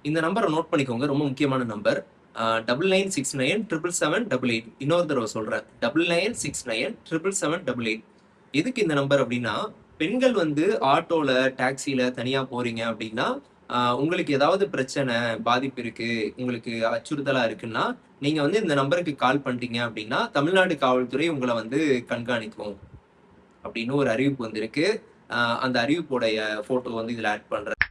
இந்த நம்பரை நோட் பண்ணிக்கோங்க, ரொம்ப முக்கியமான நம்பர். 99697778. இன்னொரு தடவை சொல்றேன், 99697778. எதுக்கு இந்த நம்பர் அப்படின்னா, பெண்கள் வந்து ஆட்டோல டாக்ஸில தனியா போறீங்க அப்படின்னா, உங்களுக்கு ஏதாவது பிரச்சனை பாதிப்பு இருக்கு, உங்களுக்கு அச்சுறுத்தலா இருக்குன்னா நீங்க வந்து இந்த நம்பருக்கு கால் பண்ணிட்டீங்க அப்படின்னா தமிழ்நாடு காவல்துறை உங்களை வந்து கண்காணிக்கும் அப்படின்னு ஒரு அறிவிப்பு வந்திருக்கு. அந்த அறிவிப்போடைய போட்டோ வந்து இதுல ஆட் பண்றேன்.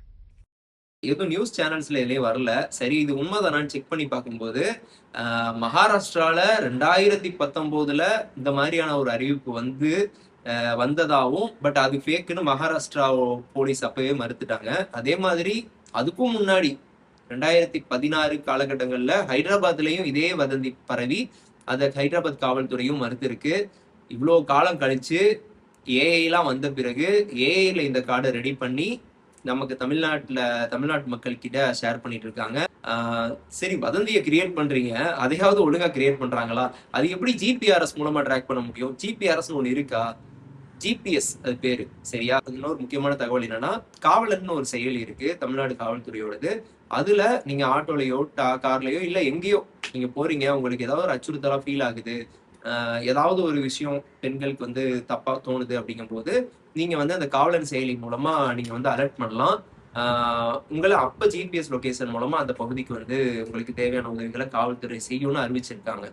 எதுவும் நியூஸ் சேனல்ஸ்ல எதுலயே வரல. சரி இது உண்மைதானான்னு செக் பண்ணி பார்க்கும்போது மகாராஷ்டிரால 2019ல இந்த மாதிரியான ஒரு அறிவிப்பு வந்து வந்ததாகவும், பட் அது ஃபேக்குன்னு மகாராஷ்டிரா போலீஸ் அப்பவே மறுத்துட்டாங்க. அதே மாதிரி அதுக்கும் முன்னாடி 2016 காலகட்டங்கள்ல ஹைதராபாத்லயும் இதே வதந்தி பரவி அதை ஹைதராபாத் காவல்துறையும் மறுத்திருக்கு. இவ்வளோ காலம் கழிச்சு ஏஐலாம் வந்த பிறகு ஏஐல இந்த கார்டை ரெடி பண்ணி நமக்கு தமிழ்நாட்டு மக்கள் கிட்ட ஷேர் பண்ணிட்டு இருக்காங்க. சரி, வதந்தியை கிரியேட் பண்றீங்க, அதையாவது ஒழுங்கா கிரியேட் பண்றாங்களா? அது எப்படி ஜிபிஆர்எஸ் மூலமா ட்ராக் பண்ண முடியும்? ஜிபிஆர்எஸ் ஒண்ணு இருக்கா? ஜிபிஎஸ் அது பேரு, சரியா? இன்னொரு முக்கியமான தகவல் என்னன்னா, காவலர்னு ஒரு செயலி இருக்கு தமிழ்நாடு காவல்துறையோடது. அதுல நீங்க ஆட்டோலயோ கார்லயோ இல்ல எங்கேயோ நீங்க போறீங்க, உங்களுக்கு ஏதாவது ஒரு அச்சுறுத்தலா ஃபீல் ஆகுது, ஏதாவது ஒரு விஷயம் பெண்களுக்கு வந்து தப்பா தோணுது அப்படிங்கும் போது நீங்க வந்து அந்த காவலர் செயலி மூலமா நீங்க வந்து அலர்ட் பண்ணலாம். உங்களை அப்ப ஜிபிஎஸ் லொகேஷன் மூலமா அந்த பகுதிக்கு வந்து உங்களுக்கு தேவையான உதவிகளை காவல்துறை செய்யும்னு அறிவிச்சிருக்காங்க.